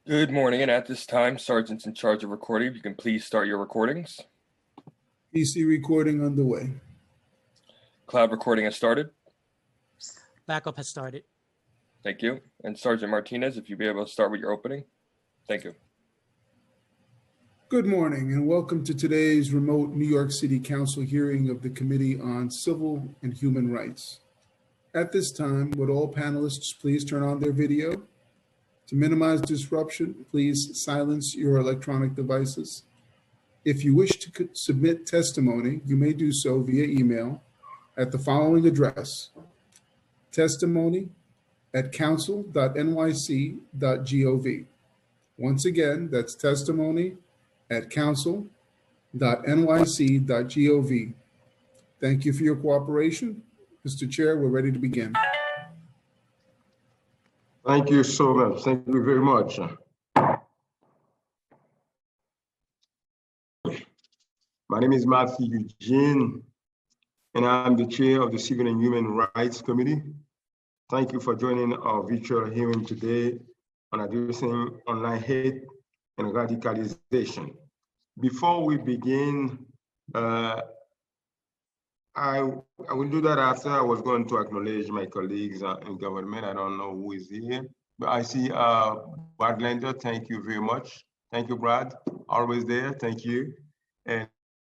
Good morning, and at this time, sergeants in charge of recording, if you can please start your recordings. PC recording underway. Cloud recording has started. Backup has started. Thank you. And Sergeant Martinez, if you'd be able to start with your opening. Thank you. Good morning and welcome to today's remote New York City Council hearing of the Committee on Civil and Human Rights. At this time, would all panelists please turn on their video? To minimize disruption, please silence your electronic devices. If you wish to submit testimony, you may do so via email at the following address: testimony@council.nyc.gov. Once again, that's testimony@council.nyc.gov. Thank you for your cooperation. Mr. Chair, we're ready to begin. Thank you so much. Thank you very much. My name is Matthew Eugene, and I'm the chair of the Civil and Human Rights Committee. Thank you for joining our virtual hearing today on addressing online hate and radicalization. Before we begin, I will do that after. I was going to acknowledge my colleagues in government. I don't know who is here, but I see Brad Lender. Thank you very much. Thank you, Brad. Always there. Thank you. And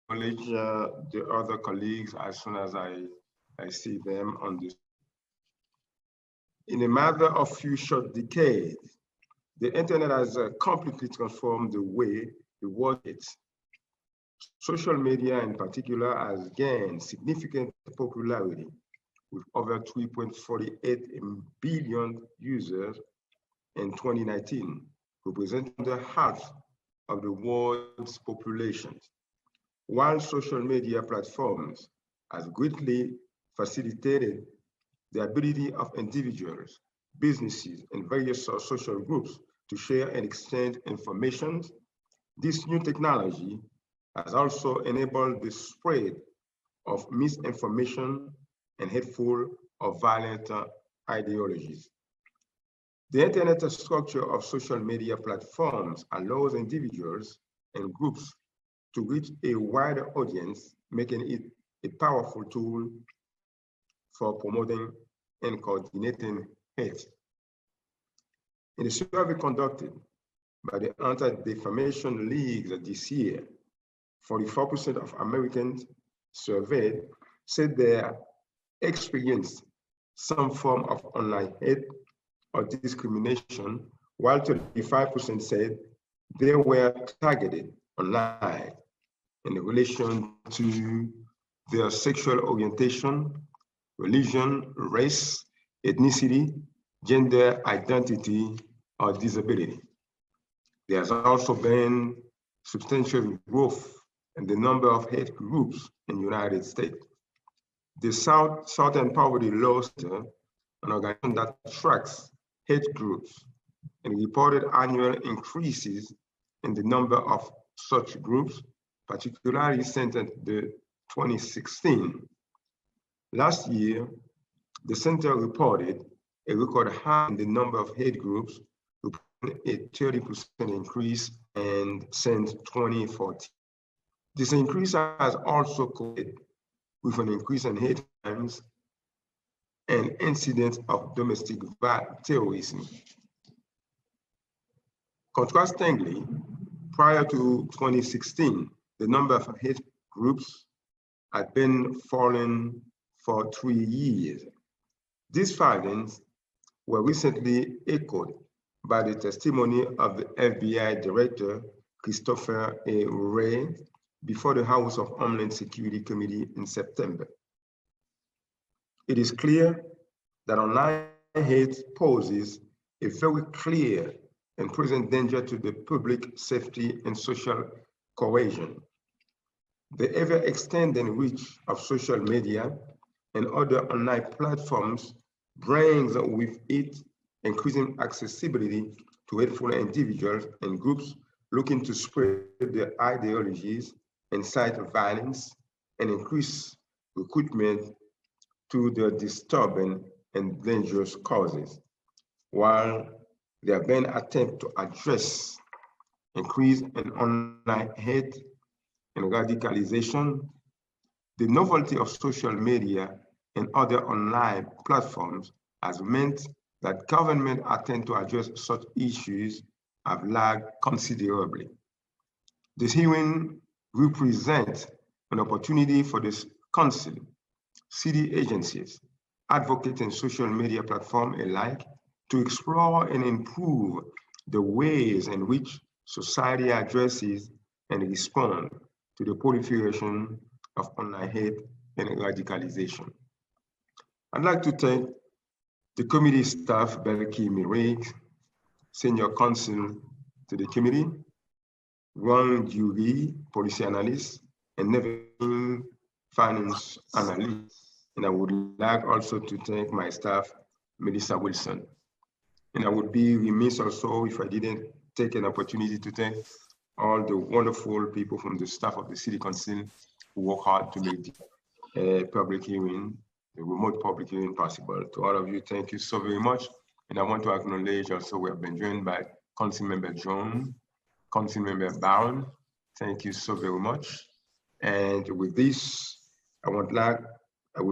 acknowledge the other colleagues as soon as I see them on this. In a matter of few short decades, the internet has completely transformed the way the world is. Social media in particular has gained significant popularity with over 3.48 billion users in 2019, representing the half of the world's population. While social media platforms have greatly facilitated the ability of individuals, businesses, and various social groups to share and exchange information, this new technology has also enabled the spread of misinformation and hateful or violent ideologies. The internet structure of social media platforms allows individuals and groups to reach a wider audience, making it a powerful tool for promoting and coordinating hate. In a survey conducted by the Anti-Defamation League this year, 44% of Americans surveyed said they experienced some form of online hate or discrimination, while 35% said they were targeted online in relation to their sexual orientation, religion, race, ethnicity, gender identity, or disability. There has also been substantial growth in the number of hate groups in the United States. The Southern Poverty Law Center, an organization that tracks hate groups, and reported annual increases in the number of such groups, particularly since the 2016. Last year, the center reported a record high in the number of hate groups, reporting a 30% increase since 2014. This increase has also correlated with an increase in hate crimes and incidents of domestic terrorism. Contrastingly, prior to 2016, the number of hate groups had been falling for 3 years. These findings were recently echoed by the testimony of the FBI Director, Christopher A. Wray, before the House of Homeland Security Committee in September. It is clear that online hate poses a very clear and present danger to the public safety and social cohesion. The ever-extending reach of social media and other online platforms brings with it increasing accessibility to hateful individuals and groups looking to spread their ideologies, incite violence, and increase recruitment to the disturbing and dangerous causes. While there have been attempts to address increase in online hate and radicalization. The novelty of social media and other online platforms has meant that government attempts to address such issues have lagged considerably. This hearing represents an opportunity for this council, city agencies, advocates and social media platforms alike to explore and improve the ways in which society addresses and responds to the proliferation of online hate and radicalization. I'd like to thank the committee staff, Belki Mireille, senior counsel to the committee, Ron Dury, policy analyst, and Nevin, finance analyst. And I would like also to thank my staff, Melissa Wilson. And I would be remiss also if I didn't take an opportunity to thank all the wonderful people from the staff of the City Council who work hard to make the public hearing, the remote public hearing possible. To all of you, thank you so very much. And I want to acknowledge also we have been joined by Councilmember John, Councilmember Brown. Thank you so very much. And with this, I would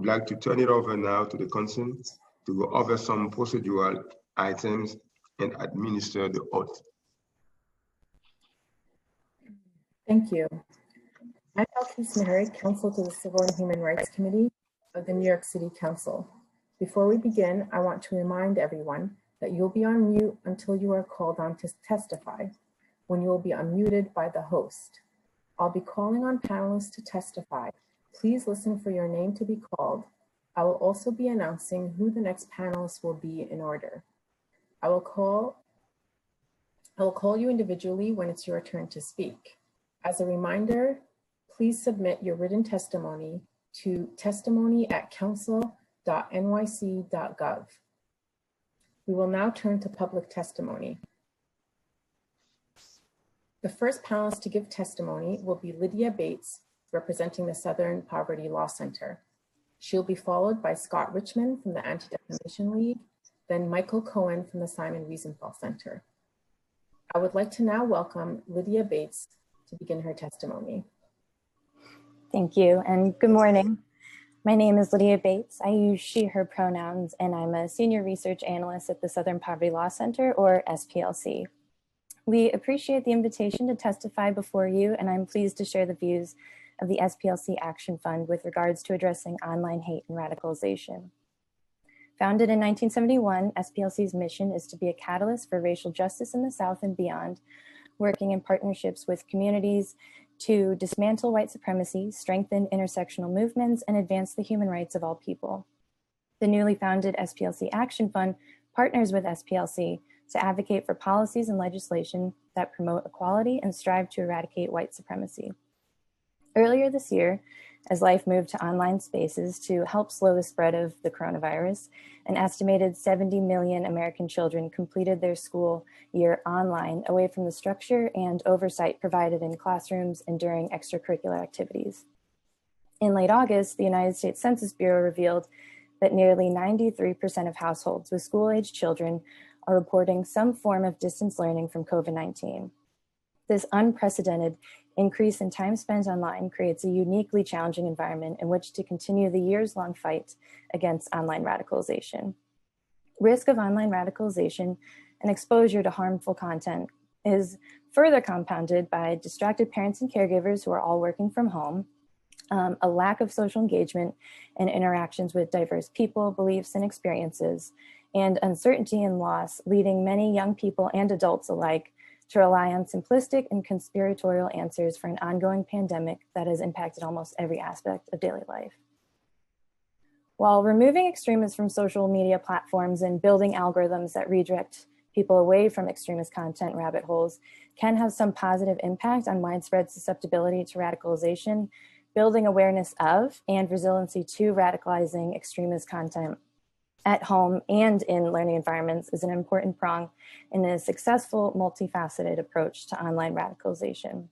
like to turn it over now to the council to go over some procedural items and administer the oath. Thank you. I'm Belkis Mehari, counsel to the Civil and Human Rights Committee of the New York City Council. Before we begin, I want to remind everyone that you'll be on mute until you are called on to testify, when you will be unmuted by the host. I'll be calling on panelists to testify. Please listen for your name to be called. I will also be announcing who the next panelist will be in order. I will call you individually when it's your turn to speak. As a reminder, please submit your written testimony to testimony@council.nyc.gov. We will now turn to public testimony. The first panelist to give testimony will be Lydia Bates, representing the Southern Poverty Law Center. She'll be followed by Scott Richmond from the Anti-Defamation League, then Michael Cohen from the Simon Wiesenthal Center. I would like to now welcome Lydia Bates to begin her testimony. Thank you, and good morning. My name is Lydia Bates. I use she, her pronouns, and I'm a senior research analyst at the Southern Poverty Law Center, or SPLC. We appreciate the invitation to testify before you, and I'm pleased to share the views of the SPLC Action Fund with regards to addressing online hate and radicalization. Founded in 1971, SPLC's mission is to be a catalyst for racial justice in the South and beyond, working in partnerships with communities to dismantle white supremacy, strengthen intersectional movements, and advance the human rights of all people. The newly founded SPLC Action Fund partners with SPLC to advocate for policies and legislation that promote equality and strive to eradicate white supremacy. Earlier this year, as life moved to online spaces to help slow the spread of the coronavirus, an estimated 70 million American children completed their school year online, away from the structure and oversight provided in classrooms and during extracurricular activities. In late August, the United States Census Bureau revealed that nearly 93% of households with school-aged children are reporting some form of distance learning from COVID-19. This unprecedented increase in time spent online creates a uniquely challenging environment in which to continue the years-long fight against online radicalization. Risk of online radicalization and exposure to harmful content is further compounded by distracted parents and caregivers who are all working from home, a lack of social engagement and interactions with diverse people, beliefs, and experiences, and uncertainty and loss, leading many young people and adults alike to rely on simplistic and conspiratorial answers for an ongoing pandemic that has impacted almost every aspect of daily life. While removing extremists from social media platforms and building algorithms that redirect people away from extremist content rabbit holes can have some positive impact on widespread susceptibility to radicalization, building awareness of and resiliency to radicalizing extremist content at home and in learning environments is an important prong in a successful, multifaceted approach to online radicalization.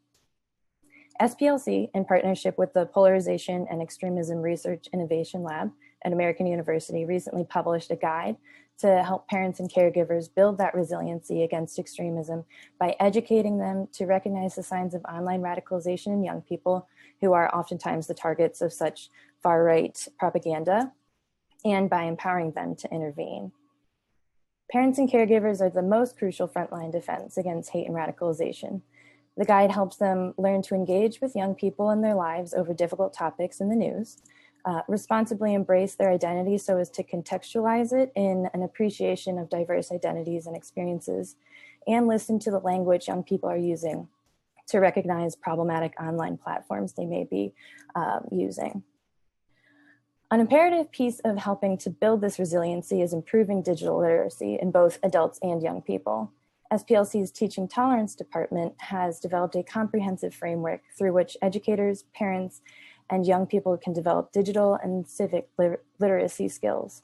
SPLC, in partnership with the Polarization and Extremism Research Innovation Lab at American University recently published a guide to help parents and caregivers build that resiliency against extremism by educating them to recognize the signs of online radicalization in young people who are oftentimes the targets of such far-right propaganda, and by empowering them to intervene. Parents and caregivers are the most crucial frontline defense against hate and radicalization. The guide helps them learn to engage with young people in their lives over difficult topics in the news, responsibly embrace their identity so as to contextualize it in an appreciation of diverse identities and experiences, and listen to the language young people are using to recognize problematic online platforms they may be using. An imperative piece of helping to build this resiliency is improving digital literacy in both adults and young people. SPLC's Teaching Tolerance Department has developed a comprehensive framework through which educators, parents, and young people can develop digital and civic literacy skills.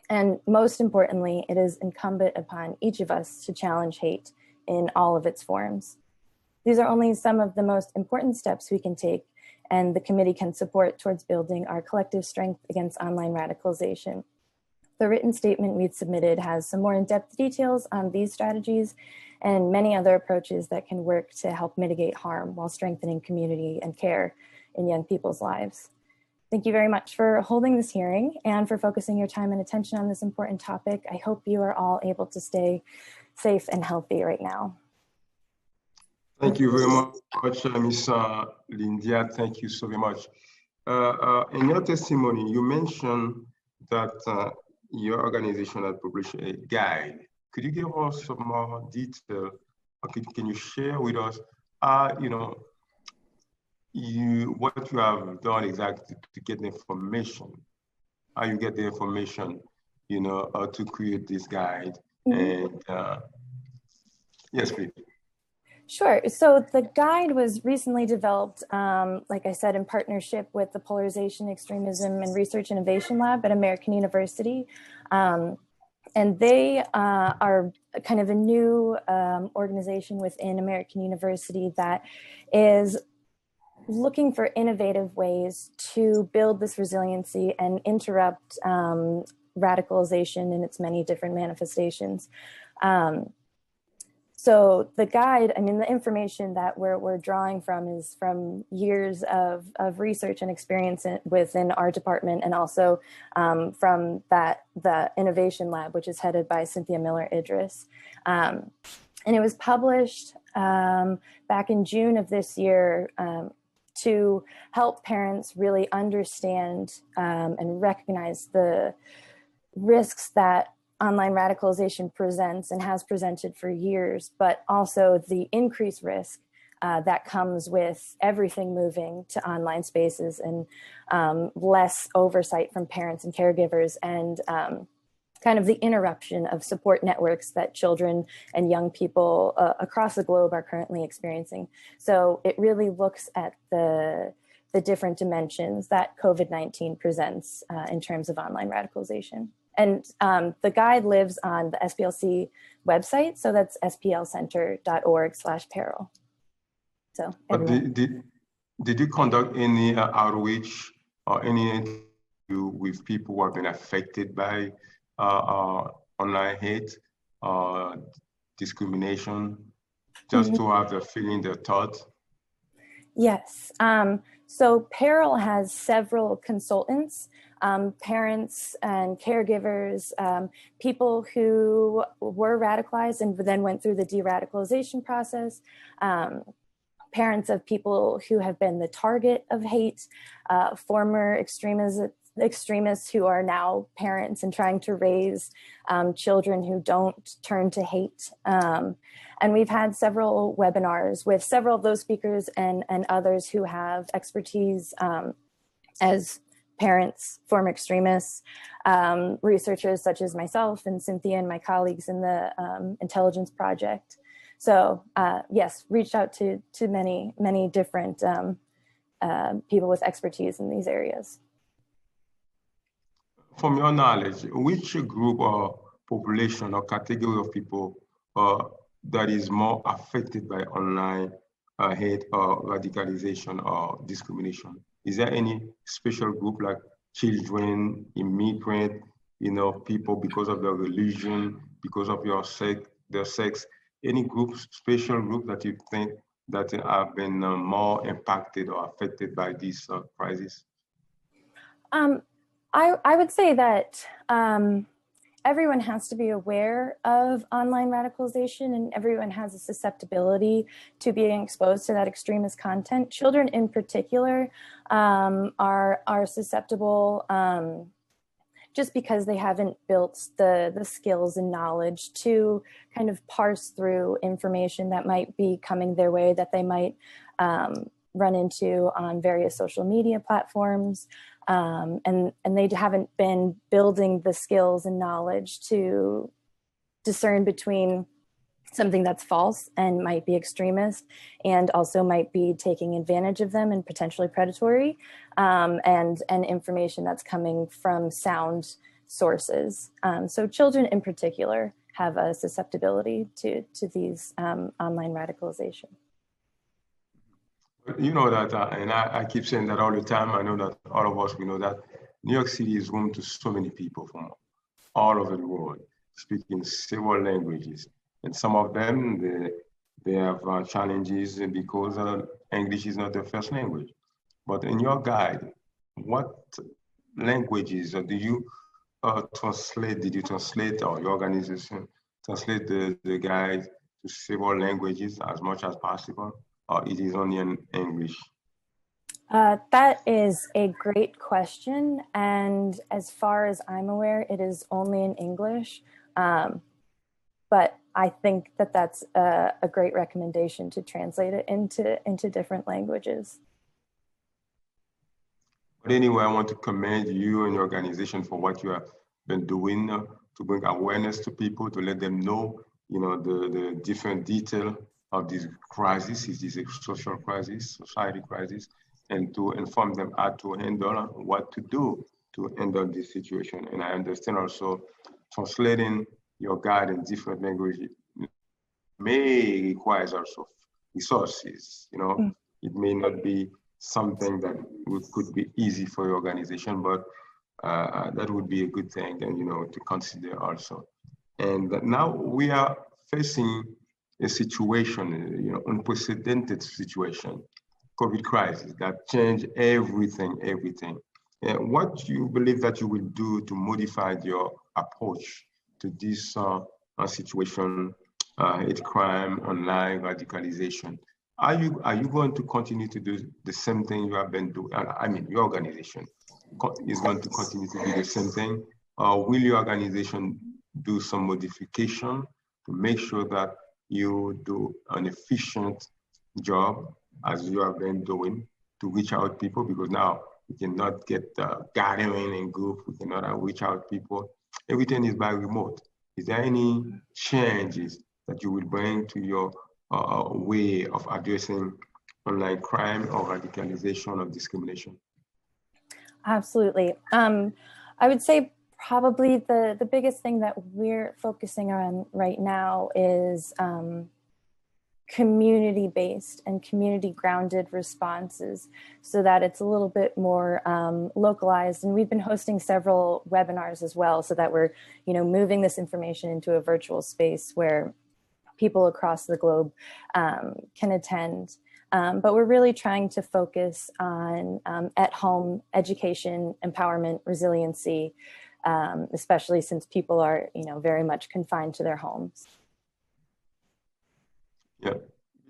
And most importantly, it is incumbent upon each of us to challenge hate in all of its forms. These are only some of the most important steps we can take, and the committee can support towards building our collective strength against online radicalization. The written statement we've submitted has some more in-depth details on these strategies and many other approaches that can work to help mitigate harm while strengthening community and care in young people's lives. Thank you very much for holding this hearing and for focusing your time and attention on this important topic. I hope you are all able to stay safe and healthy right now. Thank you very much, Ms. Lindia. Thank you so very much. In your testimony, you mentioned that your organization had published a guide. Could you give us some more detail? Or can you share with us, what you have done exactly to get the information, how you get the information, to create this guide? And yes, please. Sure. So the guide was recently developed, like I said, in partnership with the Polarization, Extremism, and Research Innovation Lab at American University. And they are kind of a new organization within American University that is looking for innovative ways to build this resiliency and interrupt radicalization in its many different manifestations. So the guide, the information that we're drawing from is from years of research and experience within our department, and also from the Innovation Lab, which is headed by Cynthia Miller-Idris. And it was published back in June of this year to help parents really understand and recognize the risks that online radicalization presents and has presented for years, but also the increased risk that comes with everything moving to online spaces and less oversight from parents and caregivers, and kind of the interruption of support networks that children and young people across the globe are currently experiencing. So it really looks at the different dimensions that COVID-19 presents in terms of online radicalization. And the guide lives on the SPLC website, so that's splcenter.org/peril. So did you conduct any outreach or any interview with people who have been affected by online hate or discrimination, just to have the feeling, the thought? Yes. So Peril has several consultants, parents and caregivers, people who were radicalized and then went through the de-radicalization process, parents of people who have been the target of hate, former extremists who are now parents and trying to raise children who don't turn to hate. And we've had several webinars with several of those speakers and others who have expertise as parents, former extremists, researchers such as myself and Cynthia and my colleagues in the Intelligence Project. So yes, reached out to many different people with expertise in these areas. From your knowledge, which group or population or category of people that is more affected by online hate or radicalization or discrimination? Is there any special group like children, immigrant, people because of their religion, because of their sex, any groups, special group that you think that have been more impacted or affected by this crisis? I would say that everyone has to be aware of online radicalization, and everyone has a susceptibility to being exposed to that extremist content. Children in particular are susceptible just because they haven't built the skills and knowledge to kind of parse through information that might be coming their way, that they might run into on various social media platforms. And they haven't been building the skills and knowledge to discern between something that's false and might be extremist, and also might be taking advantage of them and potentially predatory, and information that's coming from sound sources. So children in particular have a susceptibility to these online radicalization. You know that, and I keep saying that all the time. I know that all of us, we know that New York City is home to so many people from all over the world, speaking several languages. And some of them, they have challenges because English is not their first language. But in your guide, what languages do you translate? Did you translate, or your organization translate the guide to several languages as much as possible? Or it is only in English? That is a great question. And as far as I'm aware, it is only in English. But I think that that's a great recommendation to translate it into different languages. But anyway, I want to commend you and your organization for what you have been doing to bring awareness to people, to let them know, the different detail of this crisis. It is a social crisis, society crisis, and to inform them how to handle, what to do to handle this situation. And I understand also translating your guide in different languages may require also resources. It may not be something that could be easy for your organization, but that would be a good thing, and to consider also. And now we are facing a situation, unprecedented situation, COVID crisis that changed everything. And what do you believe that you will do to modify your approach to this situation, hate crime, online radicalization? Are you going to continue to do the same thing you have been doing? I mean, your organization is going to continue to do the same thing, or will your organization do some modification to make sure that you do an efficient job as you have been doing to reach out people? Because now we cannot get gathering in group, we cannot reach out people. Everything is by remote. Is there any changes that you will bring to your way of addressing online crime or radicalization or discrimination? Absolutely. I would say probably the biggest thing that we're focusing on right now is community-based and community-grounded responses, so that it's a little bit more localized. And we've been hosting several webinars as well, so that we're moving this information into a virtual space where people across the globe can attend. But we're really trying to focus on at-home education, empowerment, resiliency, especially since people are, very much confined to their homes. Yeah.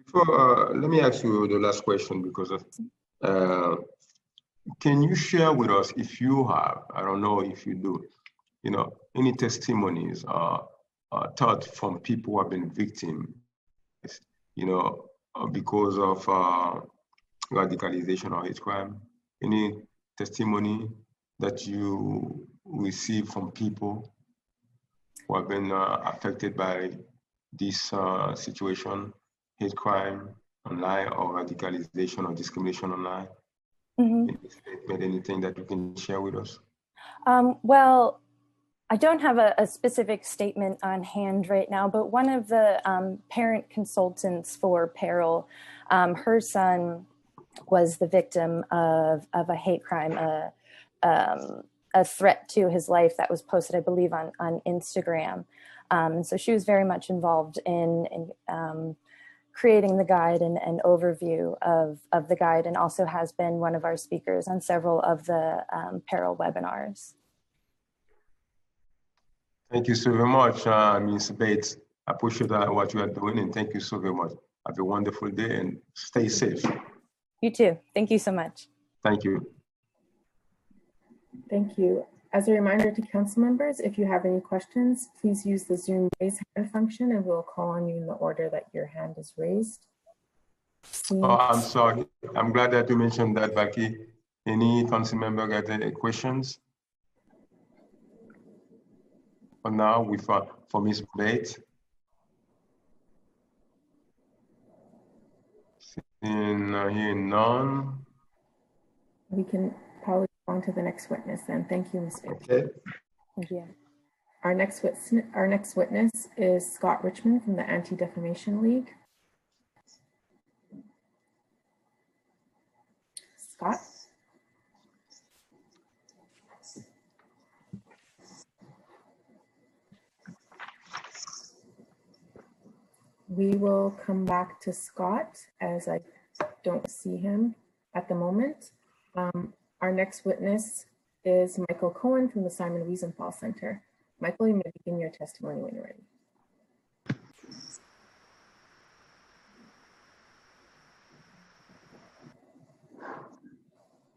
Before, let me ask you the last question, because can you share with us, if you have, I don't know if you do, any testimonies thought from people who have been victims, because of radicalization or hate crime? Any testimony that you receive from people who have been affected by this situation, hate crime online, or radicalization or discrimination online? Mm-hmm. Anything that you can share with us? Well, I don't have a specific statement on hand right now, but one of the parent consultants for Peril, her son was the victim of a hate crime, a threat to his life that was posted, I believe, on Instagram. So she was very much involved in creating the guide and overview of the guide, and also has been one of our speakers on several of the Peril webinars. Thank you so very much, Ms. Bates. I appreciate what you are doing, and thank you so very much. Have a wonderful day and stay safe. You too. Thank you so much. Thank you. Thank you. As a reminder to council members, if you have any questions, please use the Zoom raise hand function and we'll call on you in the order that your hand is raised. Oh, I'm sorry. I'm glad that you mentioned that, Becky. Any council member got any questions? For now, for Ms. Bates. Hearing none. We can probably go on to the next witness then. Thank you, Ms. Bates. Okay. Thank you. Our next witness is Scott Richmond from the Anti-Defamation League. Scott? We will come back to Scott as I don't see him at the moment. Our next witness is Michael Cohen from the Simon Wiesenthal Center. Michael, you may begin your testimony when you're ready.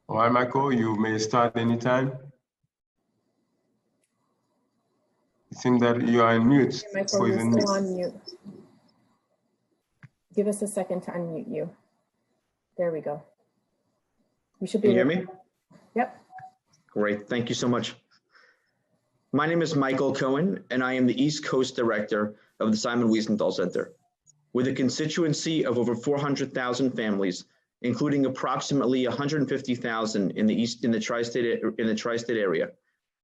All right, Michael, you may start anytime. It seems that you are on mute. Michael, you're still on mute. Give us a second to unmute you. There we go. You should be. Can you hear me? Yep. Great, thank you so much. My name is Michael Cohen, and I am the East Coast Director of the Simon Wiesenthal Center. With a constituency of over 400,000 families, including approximately 150,000 in the tri-state area,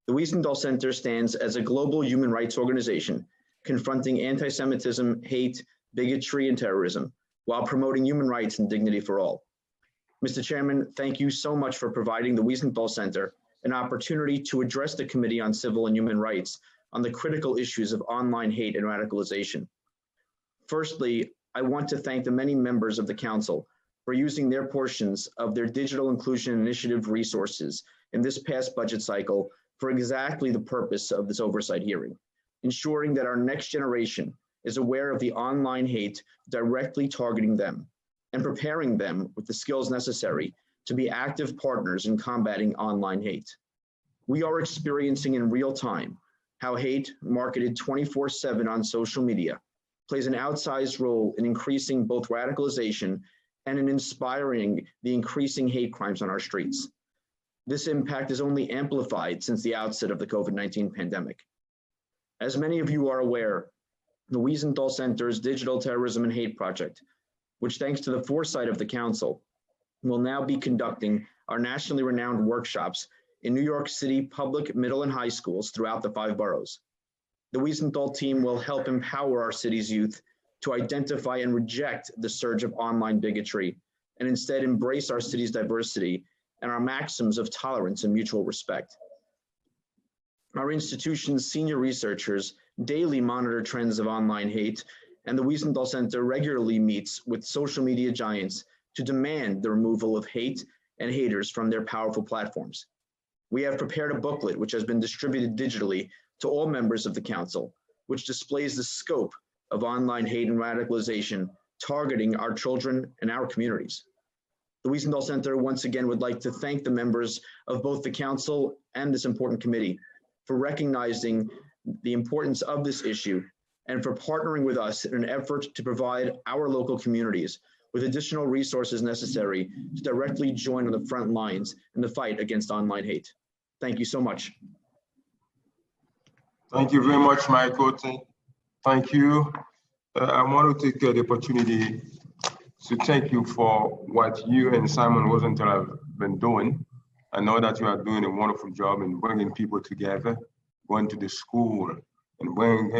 the Wiesenthal Center stands as a global human rights organization confronting anti-Semitism, hate, bigotry, and terrorism, while promoting human rights and dignity for all. Mr. Chairman, thank you so much for providing the Wiesenthal Center an opportunity to address the Committee on Civil and Human Rights on the critical issues of online hate and radicalization. Firstly, I want to thank the many members of the Council for using their portions of their Digital Inclusion Initiative resources in this past budget cycle for exactly the purpose of this oversight hearing, ensuring that our next generation is aware of the online hate directly targeting them and preparing them with the skills necessary to be active partners in combating online hate. We are experiencing in real time how hate, marketed 24/7 on social media, plays an outsized role in increasing both radicalization and in inspiring the increasing hate crimes on our streets. This impact is only amplified since the outset of the COVID-19 pandemic. As many of you are aware, the Wiesenthal Center's Digital Terrorism and Hate Project, which thanks to the foresight of the Council, will now be conducting our nationally renowned workshops in New York City public, middle, and high schools throughout the 5 boroughs. The Wiesenthal team will help empower our city's youth to identify and reject the surge of online bigotry and instead embrace our city's diversity and our maxims of tolerance and mutual respect. Our institution's senior researchers daily monitor trends of online hate, and the Wiesenthal Center regularly meets with social media giants to demand the removal of hate and haters from their powerful platforms. We have prepared a booklet which has been distributed digitally to all members of the Council, which displays the scope of online hate and radicalization targeting our children and our communities. The Wiesenthal Center once again would like to thank the members of both the Council and this important committee for recognizing the importance of this issue and for partnering with us in an effort to provide our local communities with additional resources necessary to directly join on the front lines in the fight against online hate. Thank you so much. Thank you very much, Michael. Thank you. I want to take the opportunity to thank you for what you and Simon Wiesenthal have been doing. I know that you are doing a wonderful job in bringing people together, going to the school and bringing,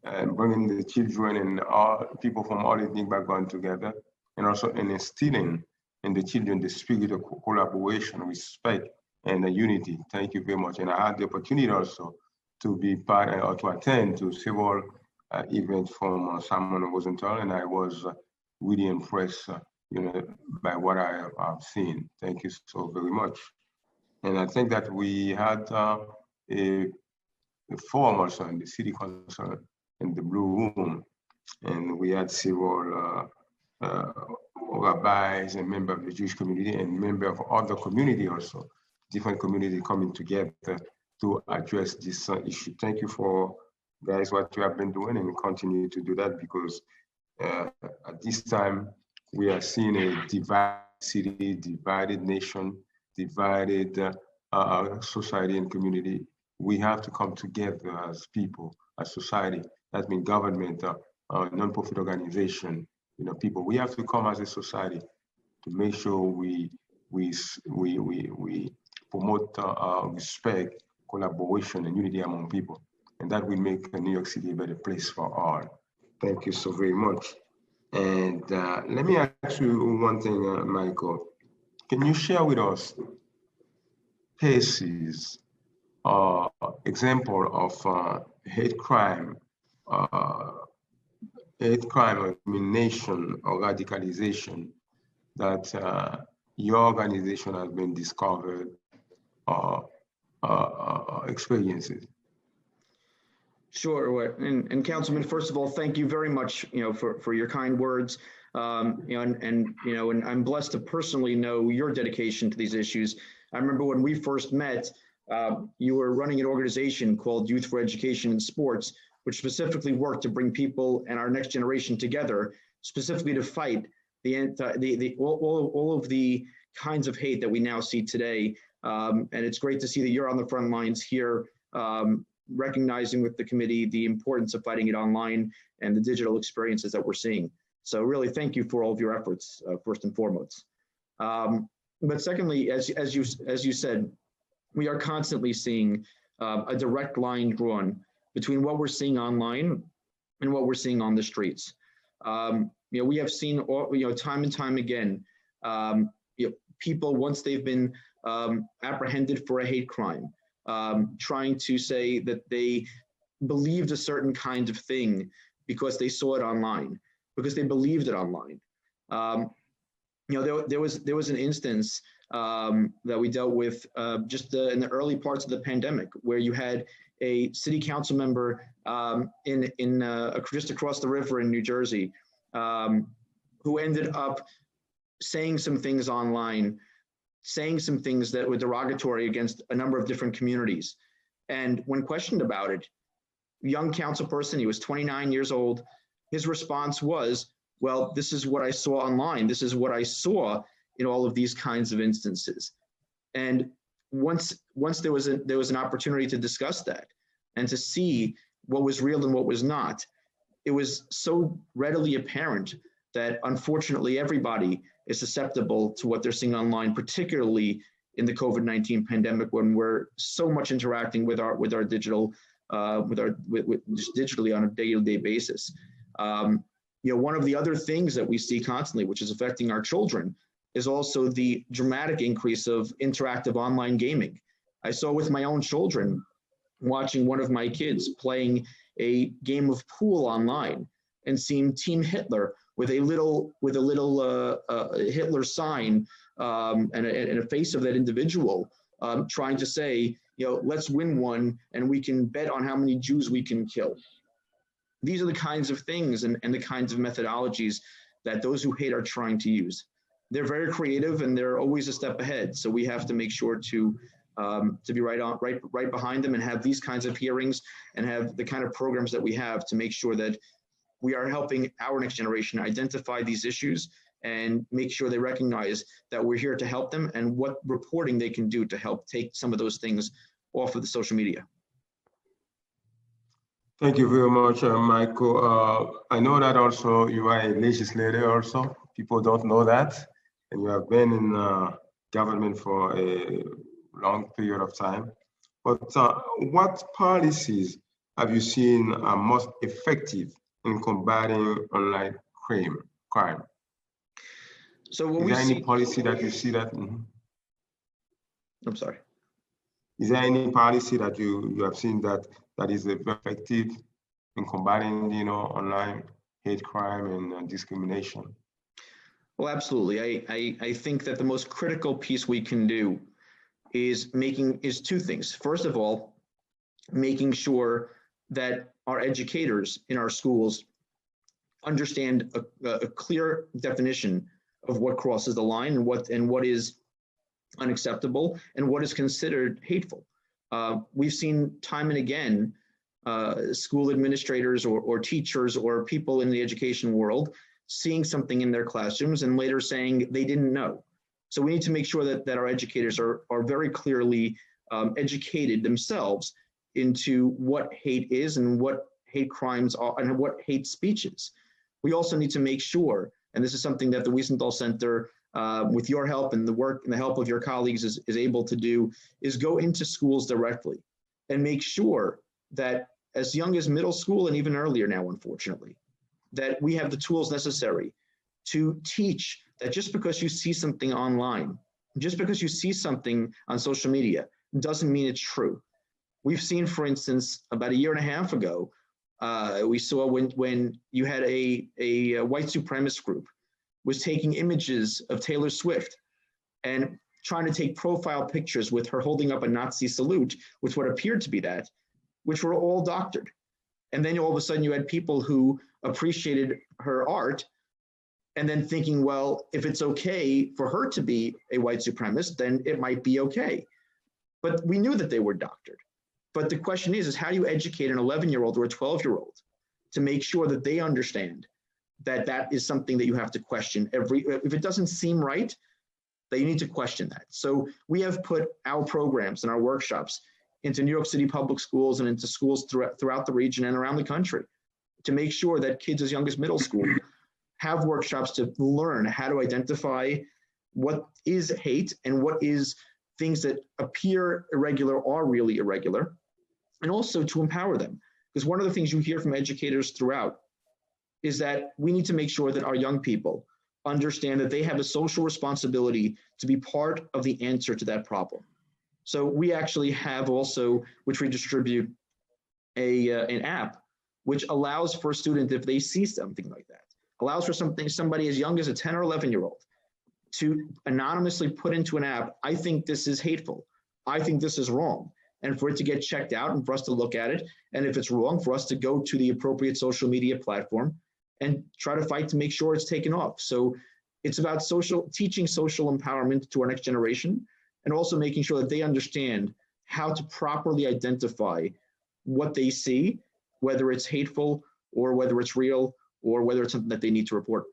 and bringing the children and all people from all ethnic backgrounds together, and also instilling and the children the spirit of collaboration, respect, and unity. Thank you very much. And I had the opportunity also to be part or to attend to several events from Simon Rosenthal, and I was really impressed, by what I have seen. Thank you so very much. And I think that we had a forum also in the city council in the Blue Room, and we had several rabbis and members of the Jewish community and members of other community also, different community coming together to address this issue. Thank you for guys what you have been doing, and continue to do that, because at this time we are seeing a divided city, divided nation, divided society and community. We have to come together as people, as society. That means government, non-profit organization, people. We have to come as a society to make sure we promote respect, collaboration, and unity among people, and that will make New York City a better place for all. Thank you so very much. And let me ask you one thing, Michael. Can you share with us cases, example of hate crime, discrimination, or radicalization that your organization has been discovered or experiences? Sure, and Councilman, first of all, thank you very much, for your kind words, and I'm blessed to personally know your dedication to these issues. I remember when we first met, you were running an organization called Youth for Education and Sports, which specifically worked to bring people and our next generation together, specifically to fight all of the kinds of hate that we now see today. And it's great to see that you're on the front lines here, recognizing with the committee the importance of fighting it online and the digital experiences that we're seeing. So really, thank you for all of your efforts, first and foremost. But secondly, as you said, we are constantly seeing a direct line drawn between what we're seeing online and what we're seeing on the streets. We have seen, time and time again, people, once they've been apprehended for a hate crime, trying to say that they believed a certain kind of thing because they saw it online, because they believed it online. There was an instance that we dealt with just in the early parts of the pandemic, where you had a city council member just across the river in New Jersey, who ended up saying some things online, saying some things that were derogatory against a number of different communities. And when questioned about it, young council person, he was 29 years old, his response was, well, this is what I saw online. This is what I saw in all of these kinds of instances. And once there was an opportunity to discuss that and to see what was real and what was not, it was so readily apparent that unfortunately everybody is susceptible to what they're seeing online, particularly in the COVID-19 pandemic, when we're so much interacting with our digital, just digitally on a day-to-day basis. One of the other things that we see constantly, which is affecting our children, is also the dramatic increase of interactive online gaming. I saw with my own children, watching one of my kids playing a game of pool online and seeing Team Hitler with a little Hitler sign and a face of that individual, trying to say, let's win one and we can bet on how many Jews we can kill. These are the kinds of things and the kinds of methodologies that those who hate are trying to use. They're very creative and they're always a step ahead. So we have to make sure to be right behind them and have these kinds of hearings and have the kind of programs that we have to make sure that we are helping our next generation identify these issues and make sure they recognize that we're here to help them and what reporting they can do to help take some of those things off of the social media. Thank you very much, Michael. I know that also you are a legislator also. People don't know that. And you have been in government for a long period of time. But what policies have you seen are most effective in combating online crime? So what Is we there any see, policy that you see that? Mhm. I'm sorry. Is there any policy that you have seen that is effective in combating, online hate crime and discrimination? Well, absolutely. I think that the most critical piece we can do is two things. First of all, making sure that our educators in our schools understand a clear definition of what crosses the line and what is unacceptable and what is considered hateful. We've seen time and again school administrators or teachers or people in the education world seeing something in their classrooms and later saying they didn't know. So we need to make sure that our educators are very clearly educated themselves into what hate is and what hate crimes are and what hate speech is. We also need to make sure, and this is something that the Wiesenthal Center, with your help and the work and the help of your colleagues is able to do, is go into schools directly and make sure that as young as middle school and even earlier now, unfortunately, that we have the tools necessary to teach that just because you see something online, just because you see something on social media, doesn't mean it's true. We've seen, for instance, about a year and a half ago, we saw when you had a white supremacist group was taking images of Taylor Swift and trying to take profile pictures with her holding up a Nazi salute, with what appeared to be that, which were all doctored. And then all of a sudden you had people who appreciated her art and then thinking, well, if it's okay for her to be a white supremacist, then it might be okay. But we knew that they were doctored. But the question is how do you educate an 11-year-old or a 12-year-old to make sure that they understand that that is something that you have to question if it doesn't seem right, that you need to question that. So we have put our programs and our workshops into New York City public schools and into schools throughout the region and around the country to make sure that kids as young as middle school have workshops to learn how to identify what is hate and what is things that appear irregular are really irregular, and also to empower them. Because one of the things you hear from educators throughout is that we need to make sure that our young people understand that they have a social responsibility to be part of the answer to that problem. So we actually have also, which we distribute, an app which allows for a student, if they see something like that, allows for somebody as young as a 10 or 11-year-old to anonymously put into an app, I think this is hateful, I think this is wrong, and for it to get checked out and for us to look at it, and if it's wrong, for us to go to the appropriate social media platform and try to fight to make sure it's taken off. So it's about teaching social empowerment to our next generation, and also making sure that they understand how to properly identify what they see, whether it's hateful or whether it's real or whether it's something that they need to report.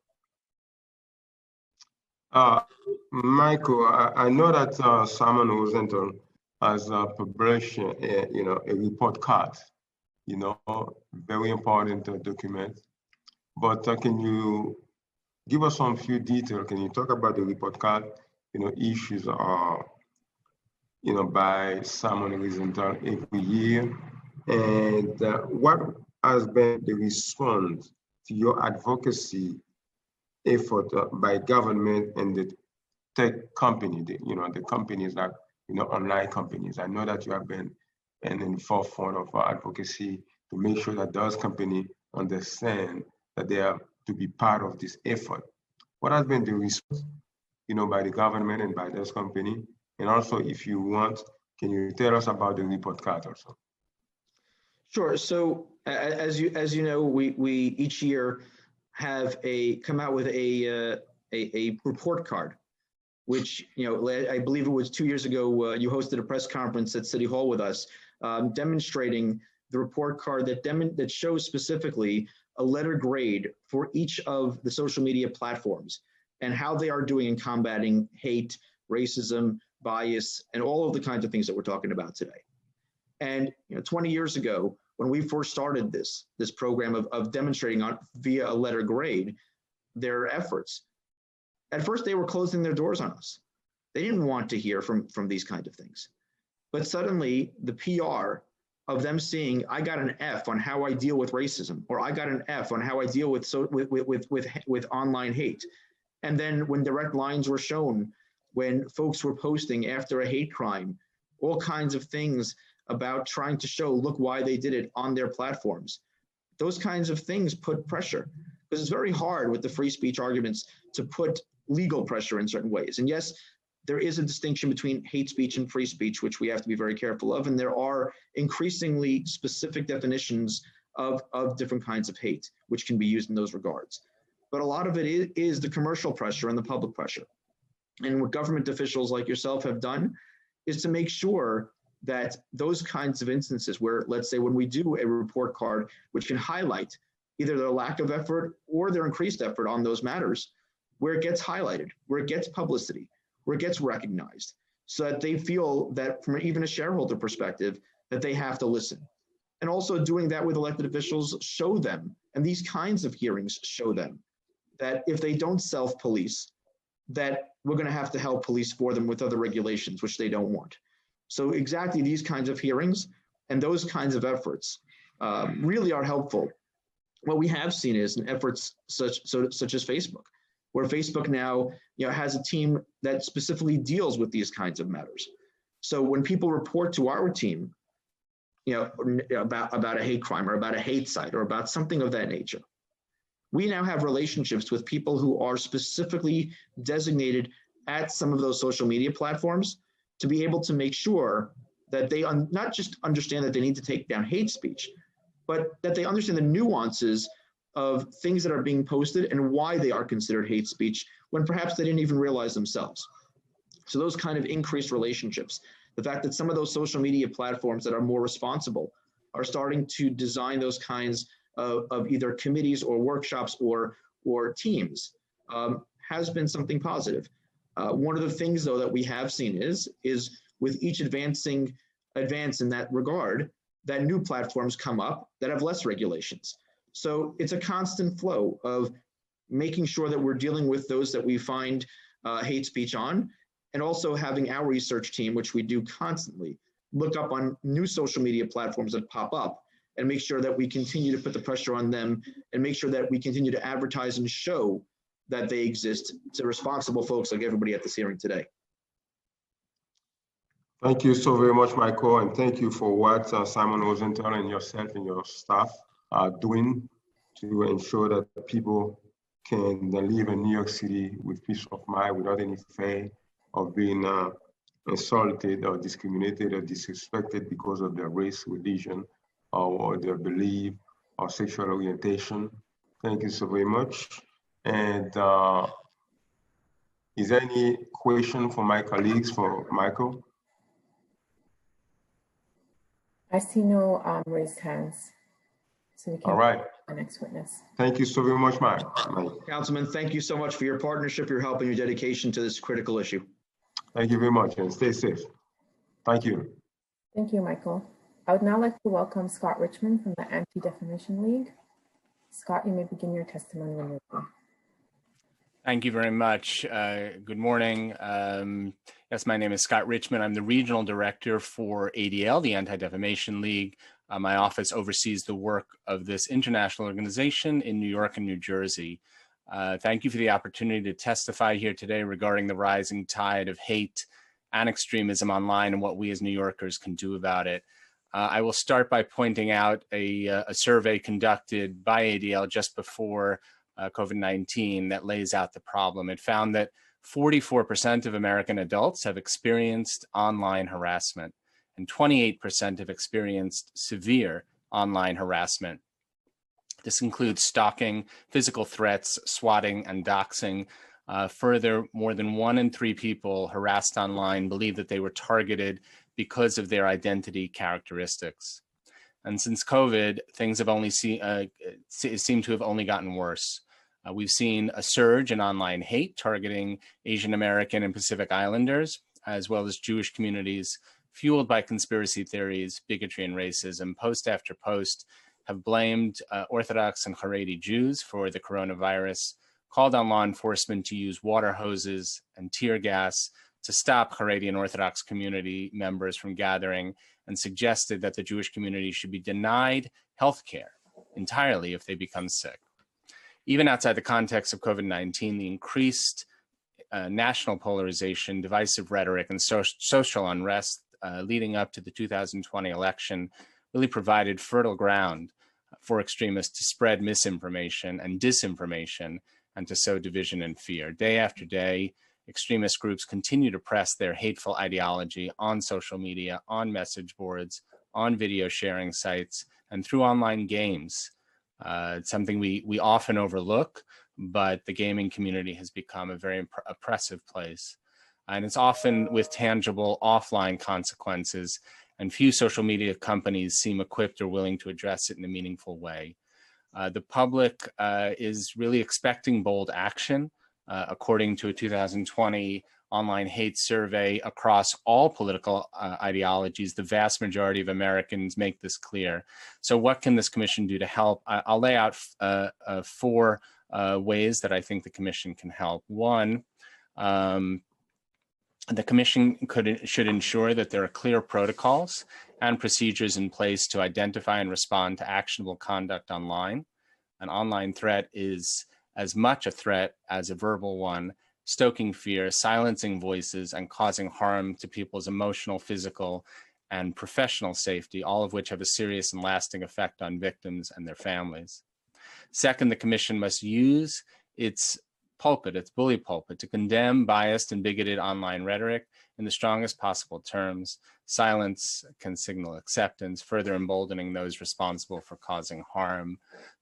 Michael, I know that Simon Rosenthal has published, a report card, very important document. But can you give us some few details? Can you talk about the report card, issues are, by Simon Rosenthal every year, and what has been the response to your advocacy effort by government and the tech company, the companies that, online companies? I know that you have been in the forefront of advocacy to make sure that those companies understand that they have to be part of this effort. What has been the response, by the government and by those companies? And also, if you want, can you tell us about the report card also? Sure. So as you know, we each year come out with a report card, which, I believe it was 2 years ago, you hosted a press conference at City Hall with us, demonstrating the report card that shows specifically a letter grade for each of the social media platforms and how they are doing in combating hate, racism, bias, and all of the kinds of things that we're talking about today. And 20 years ago, when we first started this program of demonstrating via a letter grade their efforts, at first they were closing their doors on us. They didn't want to hear from these kinds of things. But suddenly the PR of them seeing, I got an F on how I deal with racism, or I got an F on how I deal with online hate, And then when direct lines were shown, when folks were posting after a hate crime, all kinds of things about trying to show, look why they did it on their platforms. Those kinds of things put pressure, because it's very hard with the free speech arguments to put legal pressure in certain ways. And yes, there is a distinction between hate speech and free speech, which we have to be very careful of. And there are increasingly specific definitions of different kinds of hate, which can be used in those regards. But a lot of it is the commercial pressure and the public pressure. And what government officials like yourself have done is to make sure that those kinds of instances where, let's say, when we do a report card, which can highlight either their lack of effort or their increased effort on those matters, where it gets highlighted, where it gets publicity, where it gets recognized, so that they feel that from even a shareholder perspective, that they have to listen. And also doing that with elected officials, show them, and these kinds of hearings show them, that if they don't self-police, that we're going to have to help police for them with other regulations, which they don't want. So exactly these kinds of hearings and those kinds of efforts really are helpful. What we have seen is in efforts such as Facebook, where Facebook now has a team that specifically deals with these kinds of matters. So when people report to our team, about a hate crime or about a hate site or about something of that nature, we now have relationships with people who are specifically designated at some of those social media platforms to be able to make sure that they not just understand that they need to take down hate speech, but that they understand the nuances of things that are being posted and why they are considered hate speech when perhaps they didn't even realize themselves. So those kind of increased relationships, the fact that some of those social media platforms that are more responsible are starting to design those kinds of either committees or workshops or teams has been something positive. One of the things, though, that we have seen is with each advance in that regard, that new platforms come up that have less regulations. So it's a constant flow of making sure that we're dealing with those that we find hate speech on, and also having our research team, which we do constantly, look up on new social media platforms that pop up and make sure that we continue to put the pressure on them and make sure that we continue to advertise and show that they exist to responsible folks like everybody at this hearing today. Thank you so very much, Michael, and thank you for what Simon Rosenthal and yourself and your staff are doing to ensure that people can live in New York City with peace of mind without any fear of being insulted or discriminated or disrespected because of their race, religion, or their belief or sexual orientation. Thank you so very much. And is there any question for my colleagues for Michael? I see no raised hands. So we can All right. the next witness. Thank you so very much, Mike. Councilman, thank you so much for your partnership, your help, and your dedication to this critical issue. Thank you very much, and stay safe. Thank you. Thank you, Michael. I would now like to welcome Scott Richmond from the Anti-Defamation League. Scott, you may begin your testimony when you're ready. Thank you very much. Good morning. Yes, my name is Scott Richmond. I'm the regional director for ADL, the Anti-Defamation League. My office oversees the work of this international organization in New York and New Jersey. Thank you for the opportunity to testify here today regarding the rising tide of hate and extremism online and what we as New Yorkers can do about it. I will start by pointing out a survey conducted by ADL just before COVID-19 that lays out the problem. It found that 44% of American adults have experienced online harassment, and 28% have experienced severe online harassment. This includes stalking, physical threats, swatting, and doxing. Further, more than 1 in 3 people harassed online believe that they were targeted because of their identity characteristics. And since COVID, things have only seem to have only gotten worse. We've seen a surge in online hate targeting Asian American and Pacific Islanders, as well as Jewish communities, fueled by conspiracy theories, bigotry, and racism. Post after post have blamed Orthodox and Haredi Jews for the coronavirus, called on law enforcement to use water hoses and tear gas to stop Haredi and Orthodox community members from gathering, and suggested that the Jewish community should be denied health care entirely if they become sick. Even outside the context of COVID-19, the increased national polarization, divisive rhetoric, and social unrest leading up to the 2020 election really provided fertile ground for extremists to spread misinformation and disinformation and to sow division and fear. Day after day, extremist groups continue to press their hateful ideology on social media, on message boards, on video sharing sites, and through online games. It's something we often overlook, but the gaming community has become a very oppressive place. And it's often with tangible offline consequences, and few social media companies seem equipped or willing to address it in a meaningful way. The public is really expecting bold action. According to a 2020 online hate survey across all political ideologies, the vast majority of Americans make this clear. So what can this commission do to help? I'll lay out 4 ways that I think the commission can help. One, the commission should ensure that there are clear protocols and procedures in place to identify and respond to actionable conduct online. An online threat is as much a threat as a verbal one, stoking fear, silencing voices, and causing harm to people's emotional, physical, and professional safety, all of which have a serious and lasting effect on victims and their families. Second, the commission must use its pulpit, its bully pulpit, to condemn biased and bigoted online rhetoric in the strongest possible terms. Silence can signal acceptance, further emboldening those responsible for causing harm.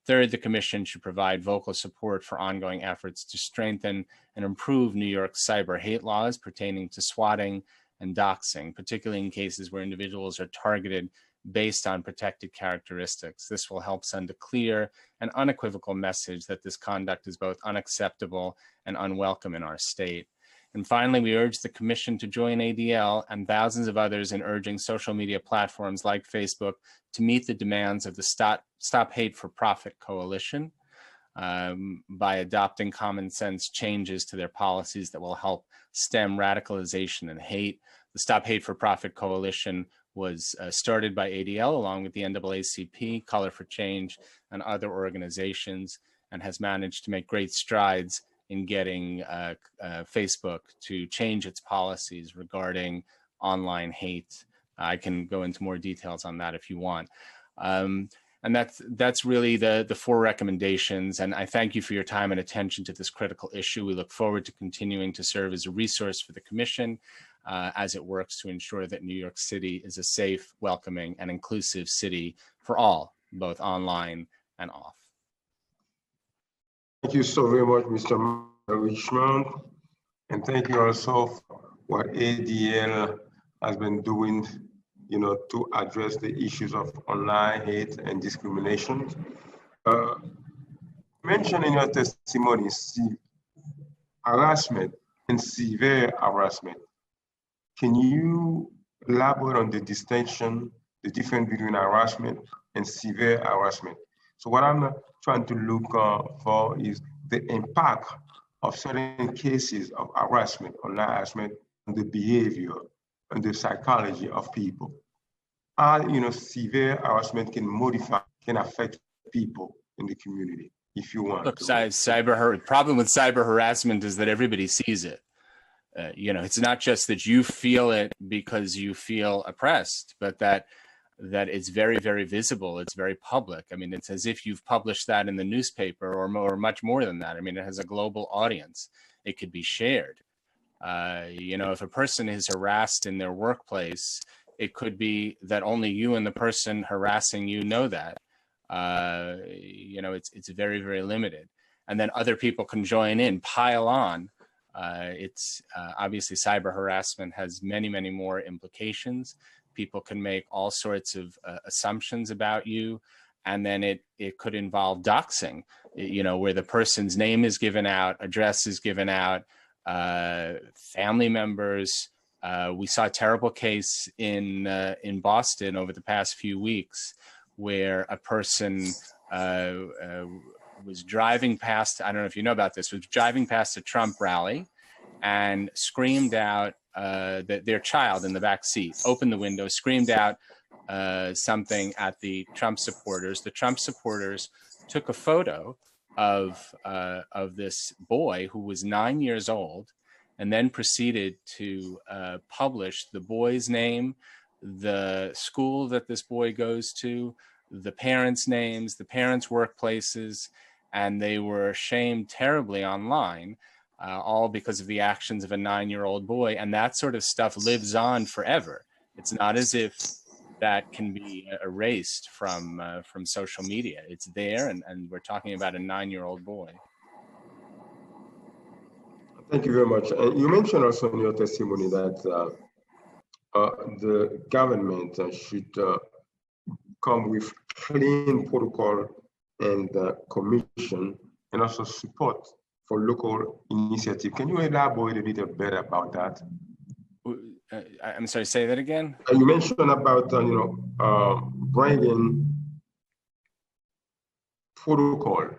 Third, the commission should provide vocal support for ongoing efforts to strengthen and improve New York's cyber hate laws pertaining to swatting and doxing, particularly in cases where individuals are targeted based on protected characteristics. This will help send a clear and unequivocal message that this conduct is both unacceptable and unwelcome in our state. And finally, we urge the commission to join ADL and thousands of others in urging social media platforms like Facebook to meet the demands of the Stop Hate for Profit Coalition by adopting common sense changes to their policies that will help stem radicalization and hate. The Stop Hate for Profit Coalition was started by ADL along with the NAACP, Color for Change, and other organizations, and has managed to make great strides in getting Facebook to change its policies regarding online hate. I can go into more details on that if you want. And that's really the 4 recommendations. And I thank you for your time and attention to this critical issue. We look forward to continuing to serve as a resource for the commission as it works to ensure that New York City is a safe, welcoming, and inclusive city for all, both online and off. Thank you so very much, Mr. Richmond. And thank you also for what ADL has been doing, to address the issues of online hate and discrimination. Mentioned in your testimony, harassment and severe harassment. Can you elaborate on the distinction, the difference between harassment and severe harassment? So what I'm trying to look for is the impact of certain cases of harassment, online harassment, on the behavior and the psychology of people. How, severe harassment can affect people in the community, if you want. Look, problem with cyber harassment is that everybody sees it. It's not just that you feel it because you feel oppressed, but that it's very, very visible. It's very public. I mean, it's as if you've published that in the newspaper or much more than that. I mean, it has a global audience. It could be shared. If a person is harassed in their workplace, it could be that only you and the person harassing you know that. It's very, very limited. And then other people can join in, pile on. Obviously cyber harassment has many, many more implications. People can make all sorts of assumptions about you. And then it could involve doxing, where the person's name is given out, address is given out, family members. We saw a terrible case in Boston over the past few weeks where a person was driving past, I don't know if you know about this, was driving past a Trump rally and screamed out that their child in the back seat, opened the window, screamed out something at the Trump supporters. The Trump supporters took a photo of this boy who was 9 years old, and then proceeded to publish the boy's name, the school that this boy goes to, the parents' names, the parents' workplaces, and they were shamed terribly online, all because of the actions of a 9-year-old boy. And that sort of stuff lives on forever. It's not as if that can be erased from social media. It's there, and we're talking about a 9-year-old boy. Thank you very much. And you mentioned also in your testimony that the government should come with clean protocol and commission, and also support for local initiative. Can you elaborate a little better about that? I'm sorry, say that again? You mentioned about bringing protocol.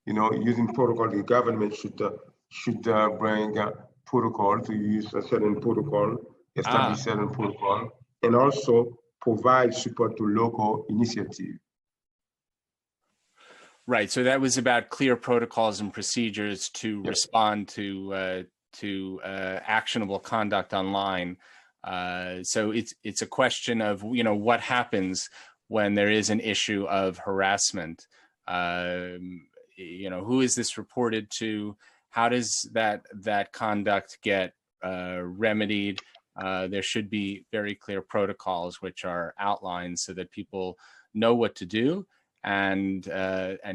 Using protocol, the government should bring protocol, to use a certain protocol, establish certain protocol, and also provide support to local initiative. Right. So that was about clear protocols and procedures to respond to actionable conduct online. So it's a question of what happens when there is an issue of harassment. Who is this reported to? How does that conduct get remedied? There should be very clear protocols which are outlined so that people know what to do, and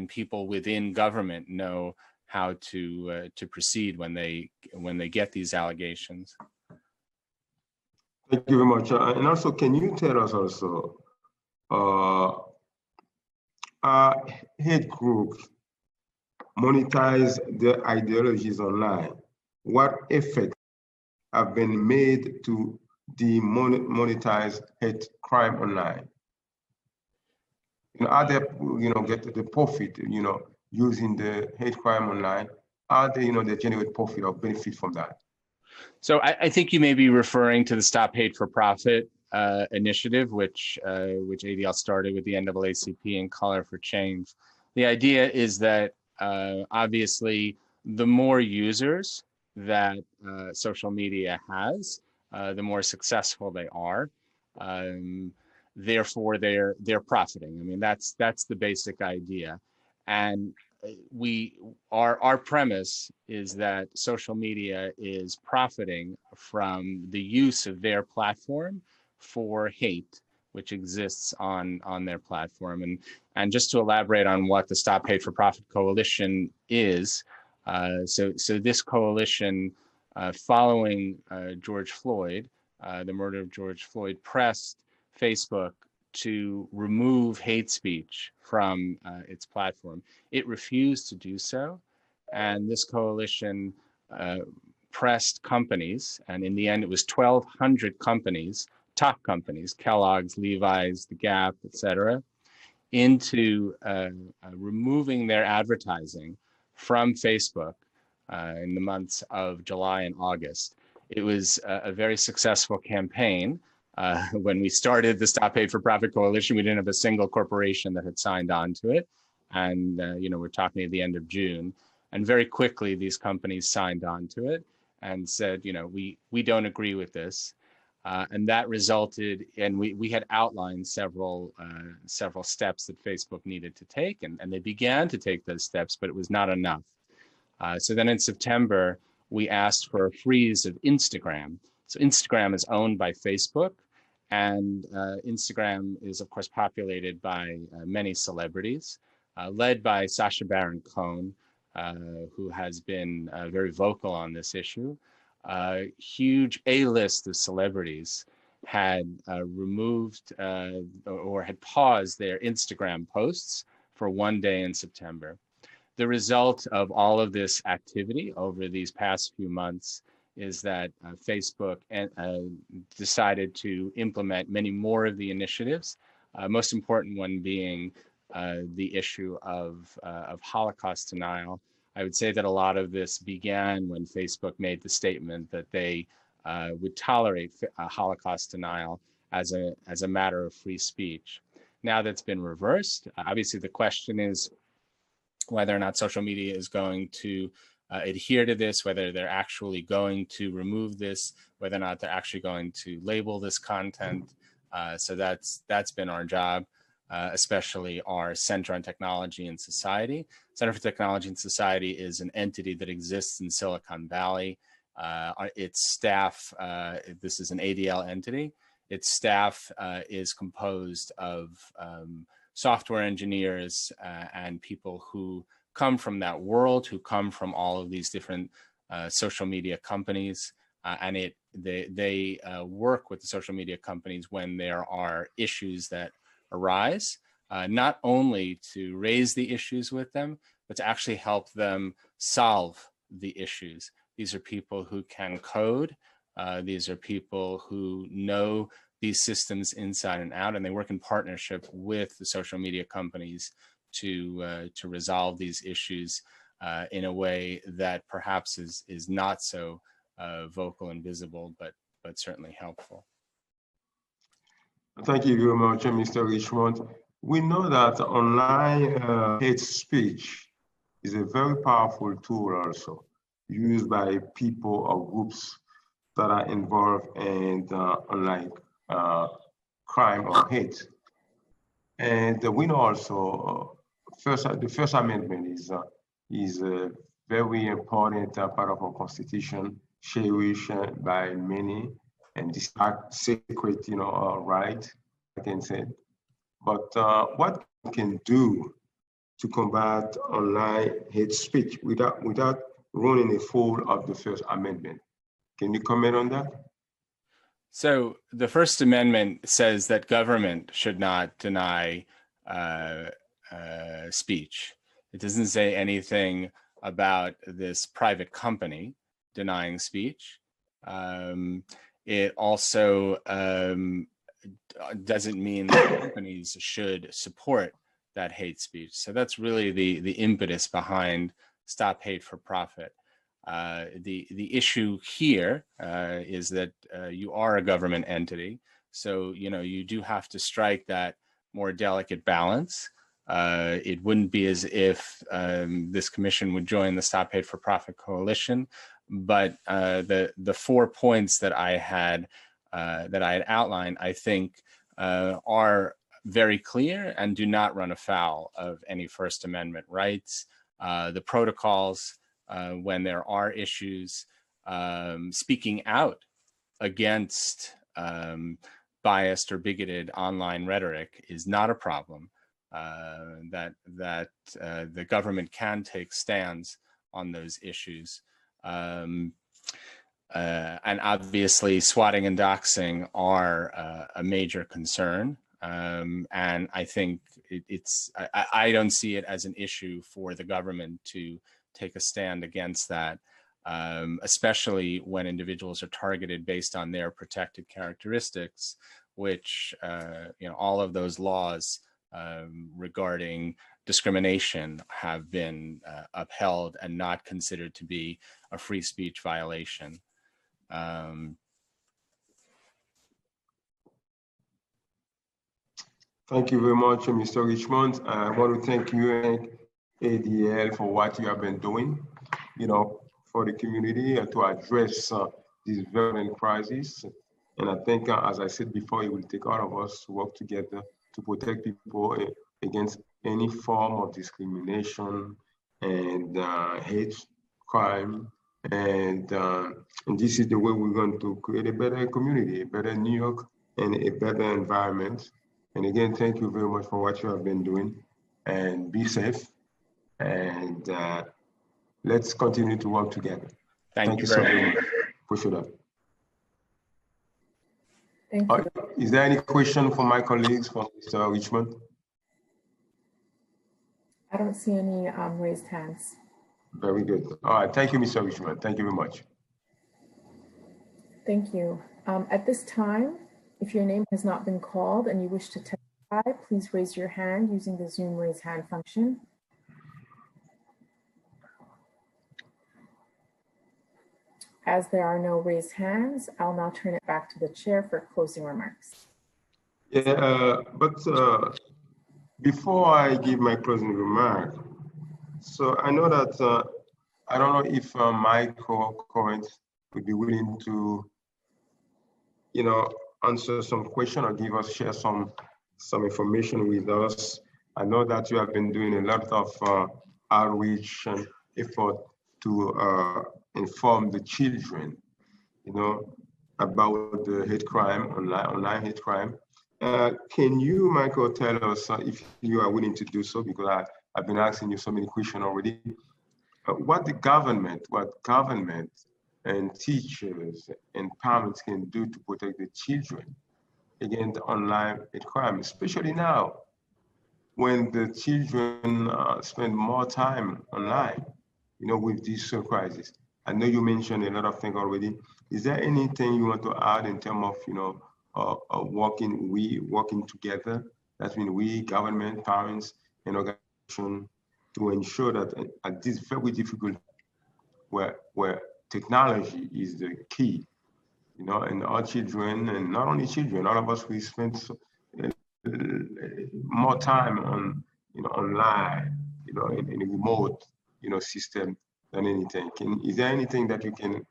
people within government know how to proceed when they get these allegations. Thank you very much. And also, can you tell us also, hate groups monetize their ideologies online? What effects have been made to demonetize hate crime online? Are they, get the profit, using the hate crime online? Are they, they generate profit or benefit from that? So I think you may be referring to the Stop Hate for Profit initiative, which ADL started with the NAACP and Color for Change. The idea is that obviously the more users that social media has, the more successful they are. Therefore, they're profiting. I mean, that's the basic idea. And our premise is that social media is profiting from the use of their platform for hate, which exists on their platform. And just to elaborate on what the Stop Hate for Profit Coalition is, so this coalition, following George Floyd, the murder of George Floyd, pressed Facebook to remove hate speech from its platform. It refused to do so, and this coalition pressed companies, and in the end it was 1,200 companies, top companies, Kellogg's, Levi's, The Gap, etc., into removing their advertising from Facebook in the months of July and August. It was a very successful campaign. When we started the Stop Hate for Profit Coalition, we didn't have a single corporation that had signed on to it. And, we're talking at the end of June. And very quickly, these companies signed on to it and said, we don't agree with this. And that resulted, and we had outlined several steps that Facebook needed to take, and they began to take those steps, but it was not enough. So then in September, we asked for a freeze of Instagram. So Instagram is owned by Facebook, and Instagram is, of course, populated by many celebrities, led by Sacha Baron Cohen, who has been very vocal on this issue. Huge A-list of celebrities had removed or had paused their Instagram posts for one day in September. The result of all of this activity over these past few months is that Facebook decided to implement many more of the initiatives, most important one being the issue of Holocaust denial. I would say that a lot of this began when Facebook made the statement that they would tolerate Holocaust denial as a matter of free speech. Now that's been reversed. Obviously, the question is, whether or not social media is going to adhere to this, whether they're actually going to remove this, whether or not they're actually going to label this content. So that's been our job, especially our Center on Technology and Society. Center for Technology and Society is an entity that exists in Silicon Valley. Its staff, this is an ADL entity. Its staff is composed of software engineers and people who come from that world, who come from all of these different social media companies, and they work with the social media companies when there are issues that arise, not only to raise the issues with them, but to actually help them solve the issues. These are people who can code. These are people who know these systems inside and out, and they work in partnership with the social media companies to resolve these issues in a way that perhaps is not so vocal and visible, but certainly helpful. Thank you very much, Mr. Richmond. We know that online hate speech is a very powerful tool also used by people or groups that are involved in online crime or hate. And we know also the First Amendment is a very important part of our Constitution, cherished by many, and this sacred, right, I can say. But what we can do to combat online hate speech without running afoul of the First Amendment? Can you comment on that? So the First Amendment says that government should not deny speech. It doesn't say anything about this private company denying speech. It also doesn't mean that companies should support that hate speech. So that's really the impetus behind Stop Hate for Profit. The issue here is that you are a government entity, so you do have to strike that more delicate balance. It wouldn't be as if this commission would join the Stop Hate for Profit coalition, but the 4 points that I had outlined, I think, are very clear and do not run afoul of any First Amendment rights. The protocols, when there are issues, speaking out against biased or bigoted online rhetoric is not a problem. That the government can take stands on those issues. And obviously swatting and doxing are a major concern. And I think I don't see it as an issue for the government to take a stand against that, especially when individuals are targeted based on their protected characteristics, which, all of those laws regarding discrimination have been upheld and not considered to be a free speech violation. Thank you very much, Mr. Richmond. I want to thank you and ADL for what you have been doing, for the community to address this violent crisis. And I think, as I said before, it will take all of us to work together to protect people against any form of discrimination and hate crime. And this is the way we're going to create a better community, a better New York, and a better environment. And again, thank you very much for what you have been doing, and be safe. And let's continue to work together. Thank you very much. Appreciate that. Thank you. Is there any question for my colleagues, for Mr. Richmond? I don't see any raised hands. Very good. All right. Thank you, Mr. Richmond. Thank you very much. Thank you. At this time, if your name has not been called and you wish to testify, please raise your hand using the Zoom raise hand function. As there are no raised hands, I'll now turn it back to the chair for closing remarks. Yeah, but before I give my closing remark, So I know that, I don't know if Michael Cohen would be willing to, answer some question or share some information with us. I know that you have been doing a lot of outreach and effort to inform the children, about the hate crime, online hate crime. Can you, Michael, tell us if you are willing to do so? Because I've been asking you so many questions already. What government and teachers and parents can do to protect the children against online hate crime, especially now when the children spend more time online, with this crisis. I know you mentioned a lot of things already. Is there anything you want to add in terms of, working together? That means we, government, parents, and organizations, to ensure that at this very difficult, where technology is the key, and our children, and not only children, all of us, we spend more time on, online, in a remote, system than anything. Is there anything that you can,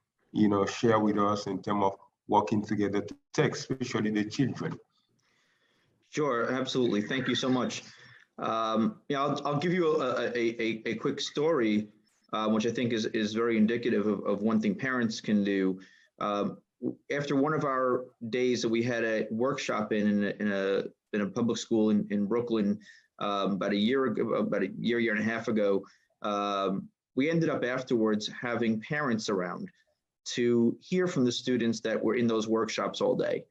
share with us in terms of working together to protect, especially the children? Sure, absolutely. Thank you so much. I'll give you a quick story, which I think is very indicative of one thing parents can do. After one of our days that we had a workshop in a public school in Brooklyn about a year and a half ago, we ended up afterwards having parents around to hear from the students that were in those workshops all day,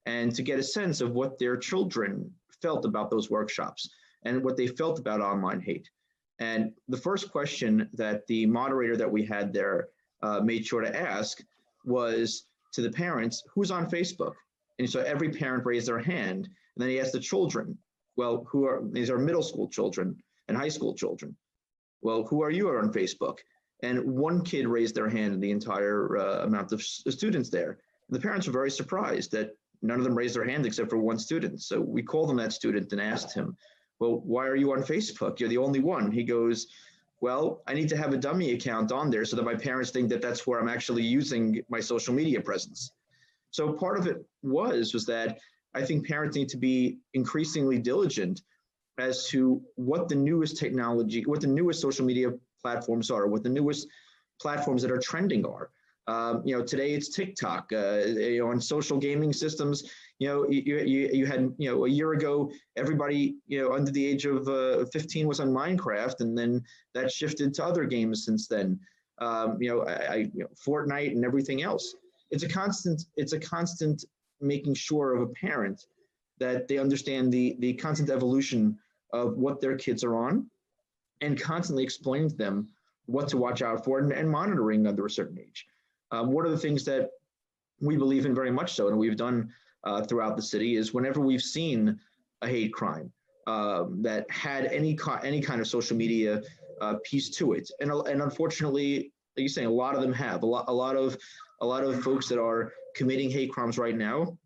and to get a sense of what their children felt about those workshops and what they felt about online hate. And the first question that the moderator that we had there made sure to ask was to the parents, who's on Facebook? And so every parent raised their hand, and then he asked the children, well, these are middle school children and high school children. Well, who are you on Facebook? And one kid raised their hand in the entire amount of students there. And the parents were very surprised that none of them raised their hand except for one student. So we called on that student and asked him, well, why are you on Facebook? You're the only one. He goes, well, I need to have a dummy account on there so that my parents think that that's where I'm actually using my social media presence. So part of it was that I think parents need to be increasingly diligent as to what the newest technology, what the newest social media platforms are, what the newest platforms that are trending are. Today it's TikTok. On social gaming systems, you had, a year ago, everybody, under the age of 15 was on Minecraft, and then that shifted to other games since then. Fortnite and everything else. It's a constant making sure of a parent that they understand the constant evolution of what their kids are on, and constantly explaining to them what to watch out for, and monitoring under a certain age. One of the things that we believe in very much so, and we've done throughout the city, is whenever we've seen a hate crime that had any kind of social media piece to it, and unfortunately, like you're saying, a lot of them have. A lot of folks that are committing hate crimes right now,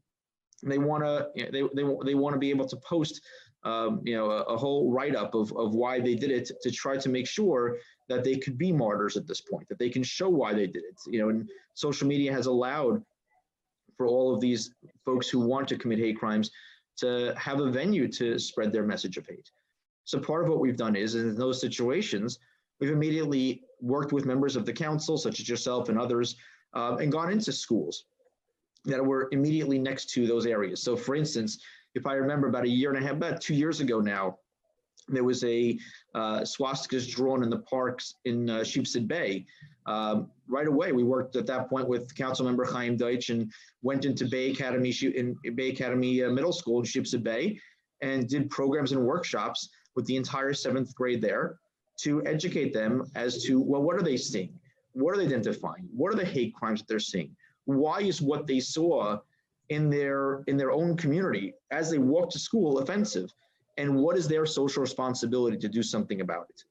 they want to be able to post a whole write-up of why they did it, to try to make sure that they could be martyrs at this point, that they can show why they did it. And social media has allowed for all of these folks who want to commit hate crimes to have a venue to spread their message of hate. So part of what we've done is, in those situations, we've immediately worked with members of the council, such as yourself and others, and gone into schools that were immediately next to those areas. So for instance, if I remember about 2 years ago now, there was a swastikas drawn in the parks in Sheepshead Bay. Right away, we worked at that point with Councilmember Chaim Deutsch and went into Bay Academy Middle School in Sheepshead Bay, and did programs and workshops with the entire 7th grade there to educate them as to, well, what are they seeing? What are they identifying? What are the hate crimes that they're seeing? Why is what they saw in their own community as they walk to school offensive? And what is their social responsibility to do something about it?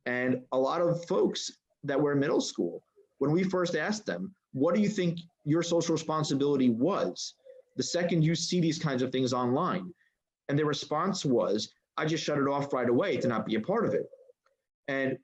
And a lot of folks that were in middle school, when we first asked them, what do you think your social responsibility was the second you see these kinds of things online? And their response was, I just shut it off right away to not be a part of it. And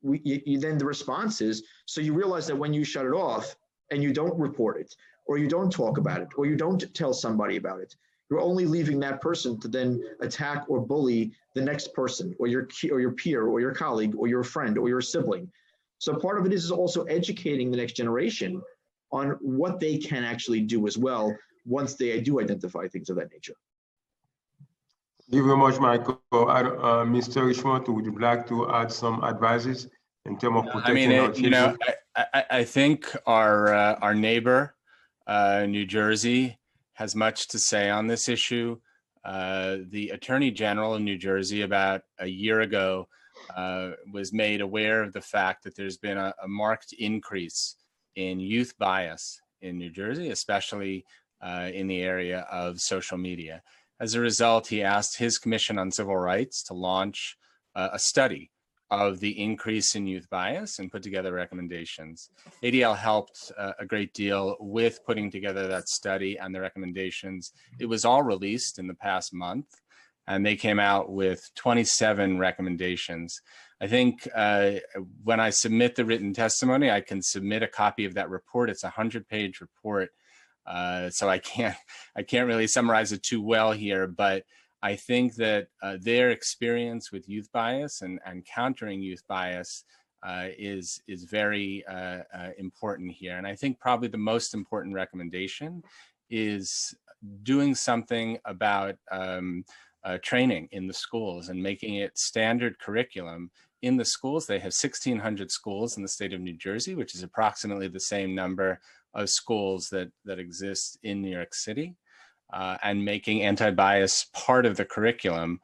then the response is, so you realize that when you shut it off and you don't report it, or you don't talk about it, or you don't tell somebody about it, you're only leaving that person to then attack or bully the next person, or your peer, or your colleague, or your friend, or your sibling. So part of it is also educating the next generation on what they can actually do as well once they do identify things of that nature. Thank you very much, Michael. Mr. Richmond, would you like to add some advices in terms of protecting our children? I think our neighbor, New Jersey, has much to say on this issue. The Attorney General in New Jersey about a year ago was made aware of the fact that there's been a marked increase in youth bias in New Jersey, especially in the area of social media. As a result, he asked his Commission on Civil Rights to launch a study of the increase in youth bias and put together recommendations. ADL helped a great deal with putting together that study and the recommendations. It was all released in the past month, and they came out with 27 recommendations. I think when I submit the written testimony, I can submit a copy of that report. It's a 100-page report, so I can't really summarize it too well here, but I think that their experience with youth bias and countering youth bias is very important here. And I think probably the most important recommendation is doing something about training in the schools and making it standard curriculum in the schools. They have 1,600 schools in the state of New Jersey, which is approximately the same number of schools that exist in New York City. And making anti-bias part of the curriculum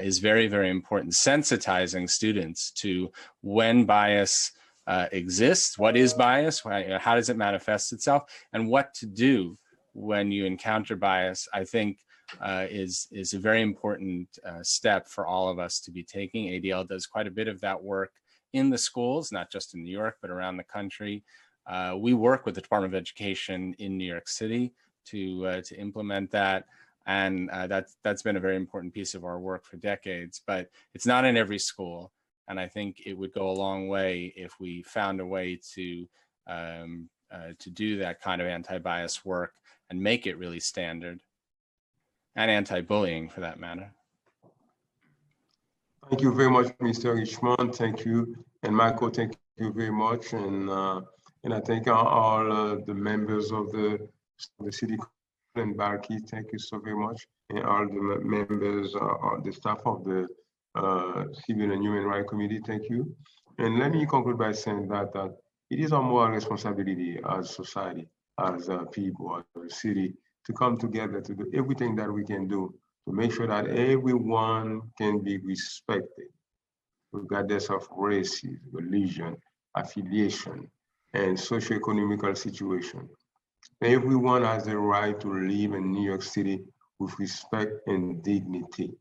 is very, very important. Sensitizing students to when bias exists, what is bias, how does it manifest itself, and what to do when you encounter bias, I think is a very important step for all of us to be taking. ADL does quite a bit of that work in the schools, not just in New York, but around the country. We work with the Department of Education in New York City to implement that, and that's been a very important piece of our work for decades. But it's not in every school, and I think it would go a long way if we found a way to do that kind of anti-bias work and make it really standard, and anti-bullying for that matter. Thank you very much, Mr. Richmond. Thank you, and Michael. Thank you very much, and I thank all the members of the city and Barkey. Thank you so very much, and all the members, the staff of the Civil and Human Rights Committee. Thank you. And let me conclude by saying that it is our moral responsibility as society, as people, as a city, to come together to do everything that we can do to make sure that everyone can be respected, regardless of race, religion, affiliation, and socioeconomical situation. Everyone has the right to live in New York City with respect and dignity.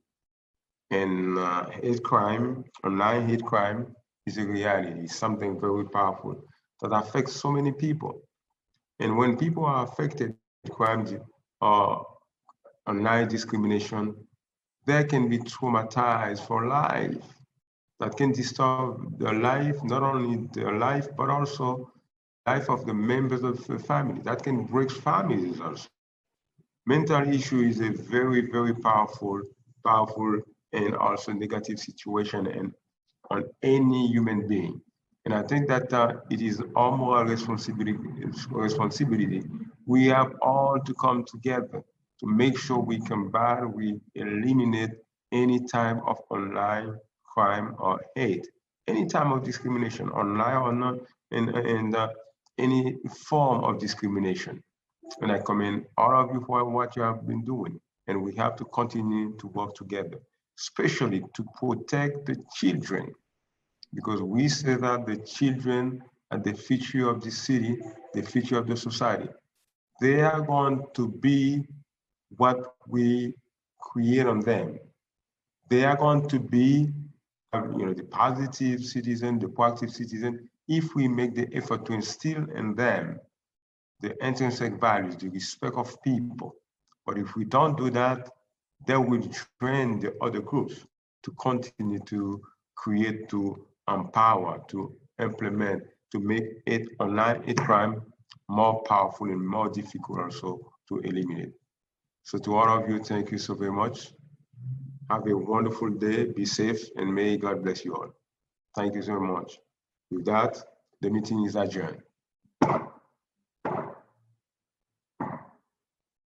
And hate crime, online hate crime, is a reality, something very powerful that affects so many people. And when people are affected by crimes or online discrimination, they can be traumatized for life. That can disturb their life, not only their life, but also life of the members of the family. That can break families also. Mental issue is a very, very powerful and also negative situation on any human being. And I think that it is our moral responsibility. We have all to come together to make sure we combat, we eliminate any type of online crime or hate, any type of discrimination, online or not, and any form of discrimination. And I commend all of you for what you have been doing. And we have to continue to work together, especially to protect the children, because we say that the children are the future of the city, the future of the society. They are going to be what we create on them. They are going to be the positive citizen, the proactive citizen, if we make the effort to instill in them the intrinsic values, the respect of people. But if we don't do that, they will train the other groups to continue to create, to empowered to implement, to make online hate crime more powerful and more difficult also to eliminate. So to all of you, thank you so very much. Have a wonderful day, be safe, and may God bless you all. Thank you so much. With that, the meeting is adjourned.